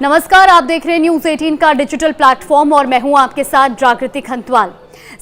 नमस्कार, आप देख रहे हैं न्यूज 18 का डिजिटल प्लेटफॉर्म और मैं हूं आपके साथ जागृति खंतवाल।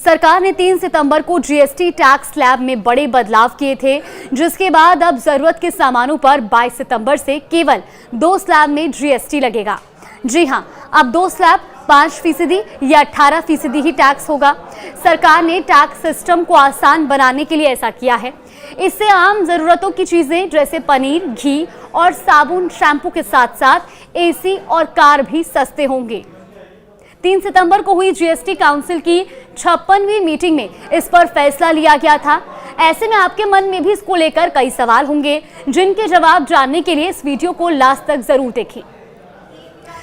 सरकार ने 3 सितंबर को जीएसटी टैक्स स्लैब में बड़े बदलाव किए थे, जिसके बाद अब जरूरत के सामानों पर 22 सितंबर से केवल 2 स्लैब में जीएसटी लगेगा। जी हां, अब 2 स्लैब 5% या 18% ही टैक्स होगा। सरकार ने टैक्स सिस्टम को आसान बनाने के लिए ऐसा किया है। इससे आम जरूरतों की चीजें जैसे पनीर, घी और साबुन, शैम्पू के साथ साथ एसी और कार भी सस्ते होंगे। 3 सितंबर को हुई जीएसटी काउंसिल की 56वीं मीटिंग में इस पर फैसला लिया गया था। ऐसे में आपके मन में भी इसको लेकर कई सवाल होंगे, जिनके जवाब जानने के लिए इस वीडियो को लास्ट तक जरूर देखें।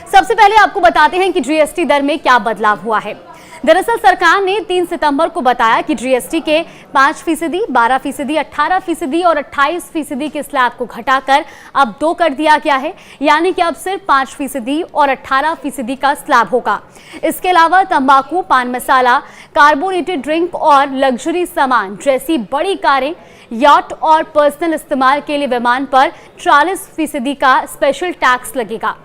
सबसे पहले आपको बताते हैं कि जीएसटी दर में क्या बदलाव हुआ है। दरअसल सरकार ने 3 सितंबर को बताया कि जीएसटी के 5%, 12%, 18% और 28% के स्लैब को घटाकर अब 2 कर दिया गया है, यानी कि अब सिर्फ 5% और 18% का स्लैब होगा। इसके अलावा तंबाकू, पान मसाला, कार्बोनेटेड ड्रिंक और लग्जरी सामान जैसी बड़ी कारें, याट और पर्सनल इस्तेमाल के लिए विमान पर 40% का स्पेशल टैक्स लगेगा।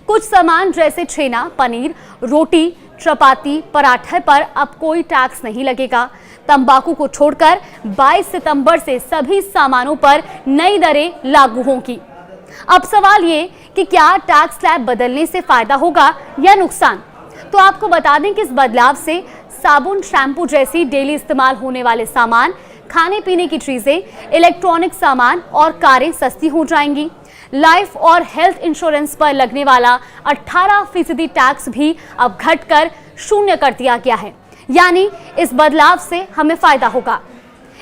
कुछ सामान जैसे छेना, पनीर, रोटी, चपाती, पराठे पर अब कोई टैक्स नहीं लगेगा। तंबाकू को छोड़कर 22 सितंबर से सभी सामानों पर नई दरें लागू होंगी। अब सवाल ये कि क्या टैक्स स्लैब बदलने से फायदा होगा या नुकसान? तो आपको बता दें कि इस बदलाव से साबुन, शैम्पू जैसी डेली इस्तेमाल होने वाले सामान, खाने पीने की चीजें, इलेक्ट्रॉनिक सामान और कारें सस्ती हो जाएंगी। लाइफ और हेल्थ इंश्योरेंस पर लगने वाला 18% टैक्स भी अब घटकर 0 कर दिया गया है, यानी इस बदलाव से हमें फायदा होगा।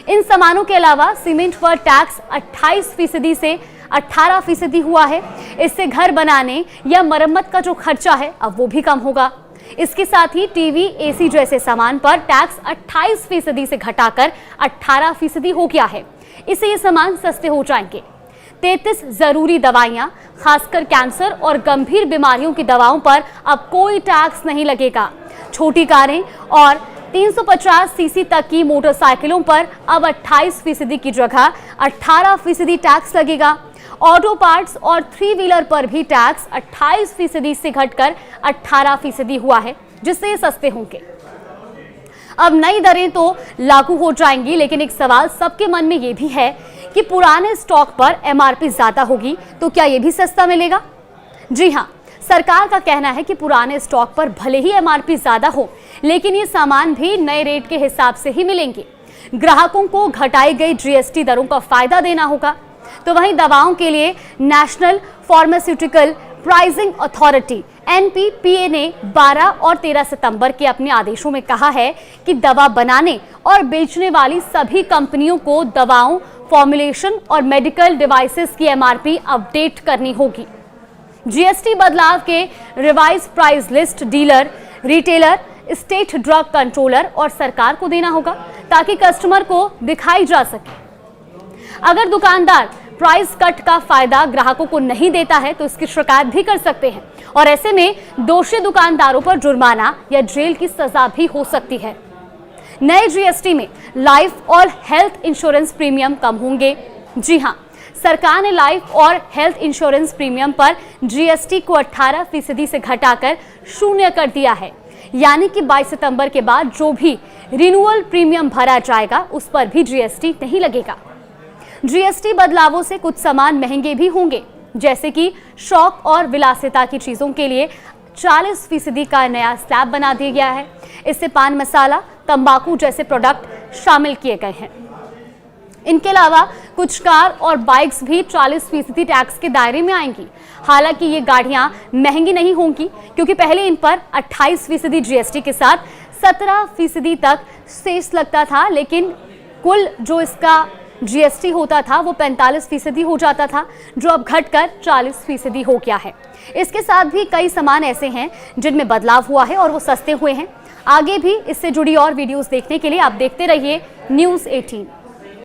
इन सामानों के अलावा सीमेंट पर टैक्स 28% से 18% हुआ है। इससे घर बनाने या मरम्मत का जो खर्चा है अब वो भी कम होगा। इसके साथ ही टीवी, एसी जैसे सामान पर टैक्स 28% से घटाकर 18% हो गया है। इससे ये सामान सस्ते हो जाएंगे। 33 जरूरी दवाइयां, खासकर कैंसर और गंभीर बीमारियों की दवाओं पर अब कोई टैक्स नहीं लगेगा। छोटी कारें और 350 सीसी तक की मोटरसाइकिलों पर अब 28% की जगह 18% टैक्स लगेगा। ऑटो पार्ट्स और 3 व्हीलर पर भी टैक्स 28% से घटकर 18% हुआ है, जिससे ये सस्ते होंगे। अब नई दरें तो लागू हो जाएंगी, लेकिन एक सवाल सबके मन में ये भी है कि पुराने स्टॉक पर एमआरपी ज्यादा होगी तो क्या ये भी सस्ता मिलेगा? जी हां, सरकार का कहना है कि पुराने स्टॉक पर भले ही एमआरपी ज्यादा हो, लेकिन ये सामान भी नए रेट के हिसाब से ही मिलेंगे। ग्राहकों को घटाई गई जीएसटी दरों का फायदा देना होगा। तो वहीं दवाओं के लिए national pharmaceutical pricing authority NPPA ने 12 और 13 सितंबर के अपने आदेशों में कहा है कि दवा बनाने और बेचने वाली सभी कंपनियों को दवाओं, फॉर्मुलेशन और मेडिकल डिवाइसेस की एमआरपी अपडेट करनी होगी। जीएसटी बदलाव के revise price list dealer, retailer, state drug controller और सरकार को देना होगा, ताकि कस्टमर को दिखाई जा सके। अगर दुकानदार प्राइस कट का फायदा ग्राहकों को नहीं देता है तो इसकी शिकायत भी कर सकते हैं, और ऐसे में दोषी दुकानदारों पर जुर्माना या जेल की सजा भी हो सकती है। नए जीएसटी में लाइफ और हेल्थ इंश्योरेंस प्रीमियम कम होंगे। जी हां, सरकार ने लाइफ और हेल्थ इंश्योरेंस प्रीमियम पर जीएसटी को 18% से घटाकर 0 कर दिया है, यानी कि 22 सितंबर के बाद जो भी रिन्यूअल प्रीमियम भरा जाएगा उस पर भी जीएसटी नहीं लगेगा। जीएसटी बदलावों से कुछ सामान महंगे भी होंगे, जैसे कि शौक और विलासिता की चीजों के लिए 40% का नया स्लैब बना दिया गया है। इससे पान मसाला, तंबाकू जैसे प्रोडक्ट शामिल किए गए हैं। इनके अलावा कुछ कार और बाइक्स भी 40% टैक्स के दायरे में आएंगी। हालांकि ये गाड़ियां महंगी नहीं होंगी, क्योंकि पहले इन पर 28% जीएसटी के साथ 17% तक सेस लगता था, लेकिन कुल जो इसका जीएसटी होता था वो 45% हो जाता था, जो अब घटकर 40% हो गया है। इसके साथ भी कई सामान ऐसे हैं जिनमें बदलाव हुआ है और वो सस्ते हुए हैं। आगे भी इससे जुड़ी और वीडियोस देखने के लिए आप देखते रहिए न्यूज़ 18।